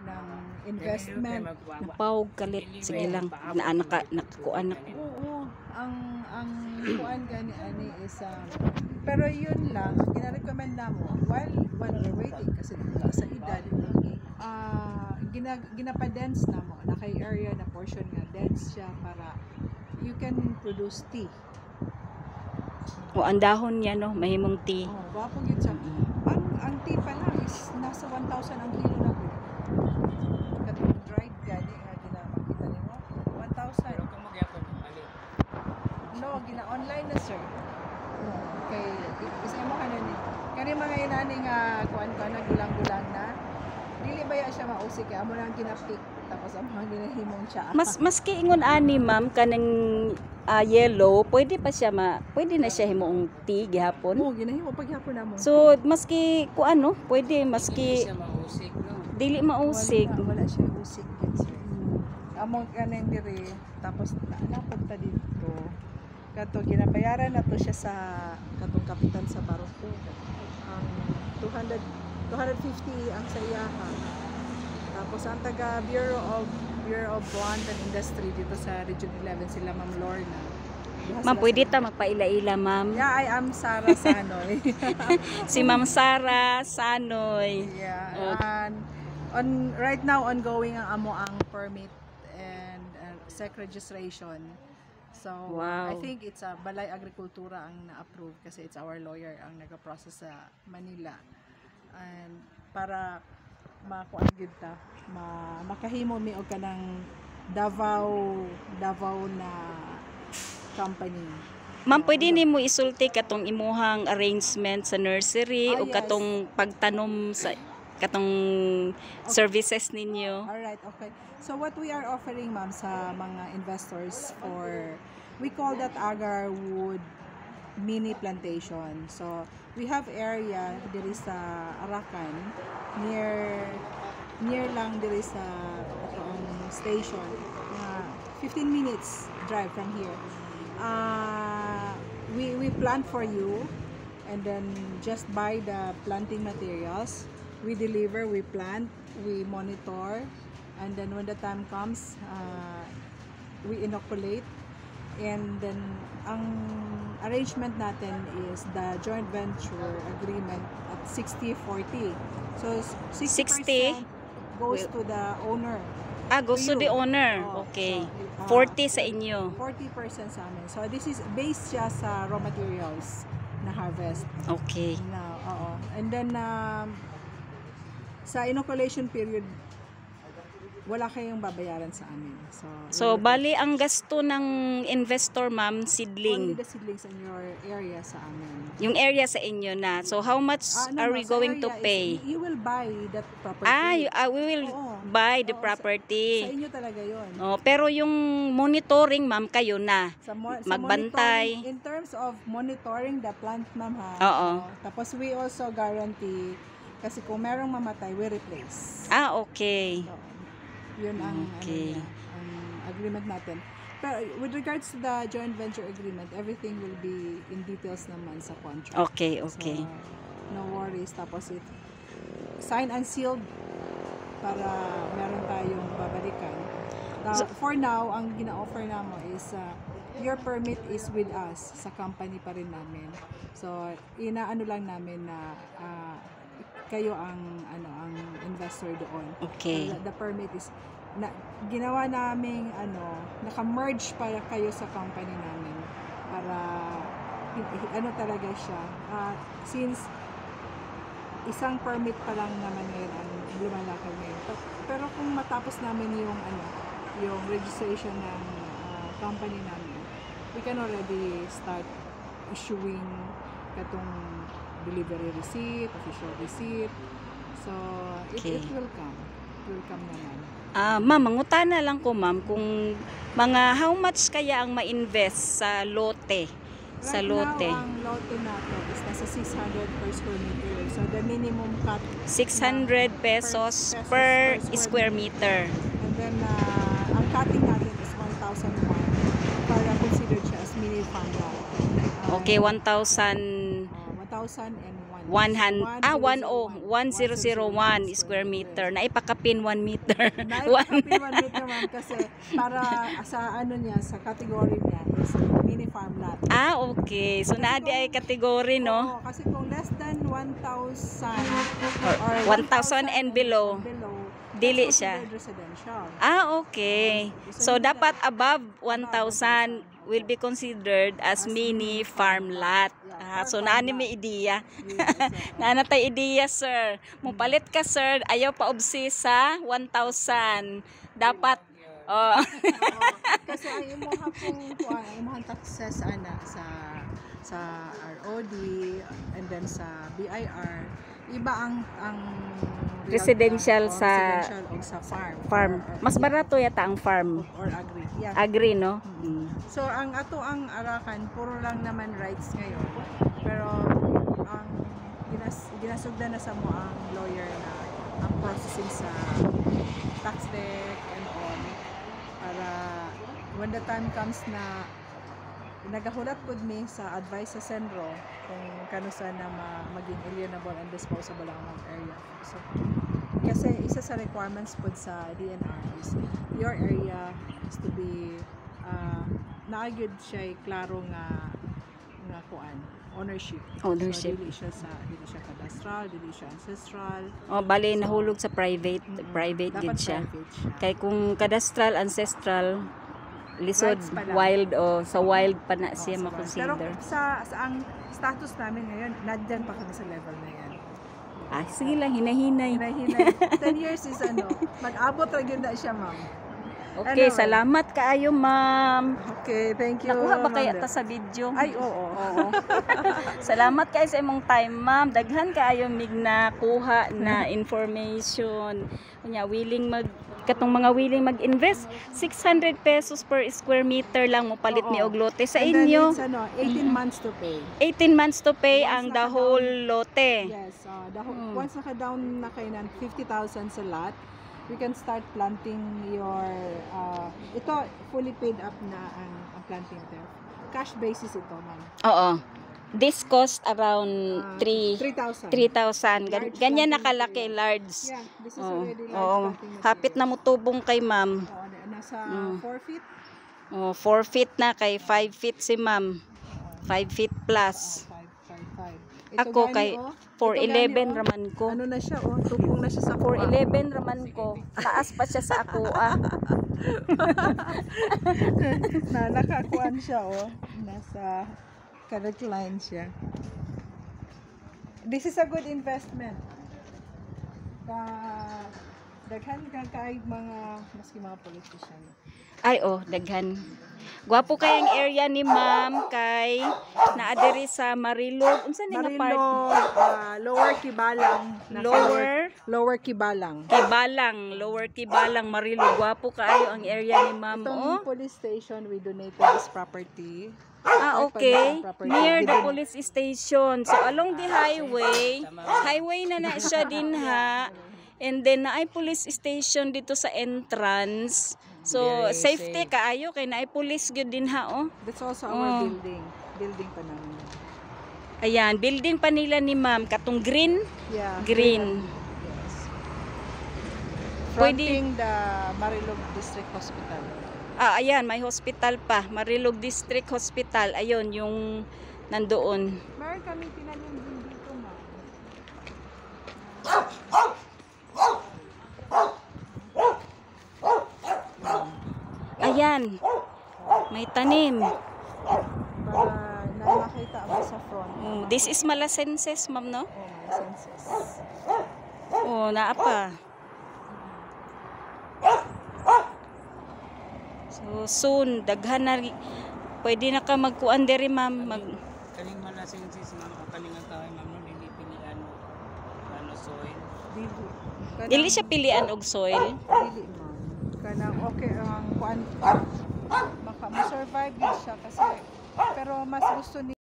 ng investment. Napawag kalit. Sige lang. Nakakuan ako. Oo, ang kuan gani ani is pero yun lang ang gina-recommend namo while we're waiting kasi nagula sa edad ginapa-dense namo na kay area na portion nga dense siya para you can produce tea. O ang dahon niya no, mahimong tea. Oh, wapong yun siya. Ang tea pa lang is nasa 1,000 ang kilo na po. Katong dried gani nga ginamakita nimo 1,000. No, gina-online na sir. No, kay isa mo kanan ni. Kani mga inani nga kuan ka na gulang-gulang na. Dili ba siya mausik kay amo lang kinapik tapos ang mga ginahimong siya. Maski ingon ani ma'am kanang yellow, pwede na siya himong tea gihapon. Oo, ginahimo paghapon namo. So maski kuan no, pwede maski siya mausik, no? dili mausik. Wala siya usik yun sir. Amo kanan diri tapos napunta dito. Kato ginabayaran na to siya sa katong kapital sa Baroko. Ang 250 ang sayaha. Tapos ang taga Bureau of Bond and Industry dito sa Region 11 sila Ma'am Lorna. Ma'am, pwede ta magpaila-ila ma'am. Yeah, I am Sarah Sanoy. Si Ma'am Sara Sanoy. Yeah. And right now ongoing ang amo ang permit and SEC registration. So, Wow. I think it's a Balay Agrikultura ang na-approve kasi it's our lawyer ang nag-process sa Manila. And para makuan gyud ta, makahimo mi og kanang Davao na company. Ma'am, pwede nimo isulti katong imuhang arrangement sa nursery o Yes. katong pagtanom sa katong services ninyo. Alright, okay. So what we are offering ma'am sa mga investors we call that agar wood mini plantation. So we have area diri sa Arakan near lang diri sa atong station. 15 minutes drive from here. We plant for you and then just buy the planting materials. We deliver, we plant, we monitor, and then when the time comes, we inoculate. And then ang arrangement natin is the joint venture agreement at 60-40. So 60% goes to the owner. Goes to the owner. Okay. So, 40 sa inyo. 40% sa amin. So this is based siya sa raw materials na harvest. Okay. Oo. And then sa inoculation period wala kayong babayaran sa amin. So bali ang gasto ng investor ma'am, only seedling. the seedlings in your area sa amin. Yung area sa inyo na. So how much are we sa going to area is pay? you will buy that property. We will Oo. buy the Oo, property. Sa inyo talaga yun. Oh, pero yung monitoring ma'am kayo na. Sa Magbantay. monitoring, in terms of monitoring the plant ma'am ha. Oo. Tapos we also guarantee kasi kung merong mamatay, we replace. Okay. So, yun ang, Okay. ang agreement natin. Pero with regards to the joint venture agreement, everything will be in details naman sa contract. Okay. So, no worries. Tapos sign and sealed para meron tayong babalikan. For now, ang gina-offer namo is your permit is with us sa company pa rin namin. So, inaano lang namin na kayo ang investor doon. Okay. The permit is ginawa naming naka-merge para kayo sa company namin para talaga siya. Since isang permit pa lang naman ngayon ang lumalakad ngayon. Pero kung matapos namin yung registration ng company namin, we can already start issuing katong delivery receipt, official receipt. So, it will come. It will come naman. Ma'am, mangutana lang ko ma'am kung how much kaya ang ma-invest sa lote? Sa lote. Right now, ang lote natin is nasa 600 per square meter. So, the minimum cut 600 pesos per square meter. And then, ang cutting natin is 1,001 para considered siya as mini fund lot. Okay, 1,000. 1,001. 1001 square meter. Naipakapin 1 meter. Naipakapin 1 meter, ma'am, kasi para sa ano niya, sa category niya is mini farm lot. Okay. So naadi ay kategory, no? Oo, kasi kung less than 1,000 or 1,000 and below, dili that's siya. considered residential. Okay. So dapat above 1,000 will be considered as mini farm lot. So naani may ideya. Naana tay ideya, sir. Mupalit ka, sir. Ayaw pa obsi sa 1,000. Dapat Kasi ang imuha pong ang imuhang taxes ana sa ROD and then sa BIR, iba ang residential o sa residential o sa farm. farm. Or Mas barato yata ang farm. or agri. Yeah. Agri, no? So ang ato ang Arakan puro lang naman rights ngayon. Pero ang ginasugdan na sa mo ang lawyer na ang processing sa tax deck and all para when the time comes na nagahulat pud mi sa advice sa Senro kung kanusa na maging alienable and disposable ang mga area. So kasi isa sa requirements pud sa DNR is your area has to be naagid siya klaro nga kuan ownership. So dili siya cadastral, dili siya ancestral. Bali nahulog sa private Dapat gid siya. private siya. Kay kung cadastral, ancestral, lisod, Rights pa lang. wild sa wild pa na siya Pero makonsider. sa ang status namin ngayon, nadyan pa kami sa level na yan. Sige lang, hinahinay. Hinahinay. 10 years is mag-abot ra gyud na siya, ma'am. Okay, Anyway. salamat kaayo, ma'am. Okay, thank you. Nakuha ba kaya Ma'am ta sa video? Ay, oo. Salamat kayo sa imong time, ma'am. Daghan kaayo mig nakuha na information. Kunya willing katong mga willing mag-invest 600 pesos per square meter lang mo palit Oo. ni og lote sa And then inyo. it's 18 months to pay. 18 months to pay Once ang the whole lote. Yes, once naka-down na kayo ng 50,000 sa lot, you can start planting your ito fully paid up na ang planting there. Cash basis ito, ma'am. Oo. This cost around 3,000. 3,000. Large Ganyan planting nakalaki, area. large. Yeah, this is Oo. already large Oo. planting material. Hapit na mo tubong kay ma'am. Oo, nasa 4 feet. 4 feet na kay 5 feet si ma'am. 5 feet plus. 5. Ako kay 4'11 raman ko. Ano na siya, tubong na siya sa 4'11 raman ko. Taas pa siya sa ako, na nakakuan siya, nasa correct line siya. This is a good investment. Daghan ka kay maski mga politician. Ay, daghan. Gwapo kay ang area ni ma'am kay naadiri sa Marilog. Unsa ni nga part? Lower Kibalang. Lower Kibalang. Lower Kibalang, Marilog. Gwapo kaayo ang area ni ma'am. Itong police station, we donated this property. Okay. Near the police station. So along the highway na siya din ha. And then naay police station dito sa entrance. So safety kaayo kay naay police gyud din ha. That's also our building. Building pa namin. Ayan, building pa nila ni ma'am katong green. Yeah. Green. Yes. Pwede- Fronting the Marilog District Hospital. Ayan, may hospital pa. Marilog District Hospital. Ayun, yung nandoon. Meron kami tinanim din dito, ma'am. Ayan, may tanim. Para nakakita ako sa front. This is Malasenses, ma'am, no? My senses. Naapa. So, soon, daghan na. Pwede na ka magkuan diri, ma'am. Kaling Malasenses, ma'am, o kaling ang tawag, ma'am, no, dili pilihan o soil. Dili siya pilian og soil. Dili, ma'am. Kanang okay ang kuan. Maka-survive din siya kasi pero mas gusto ni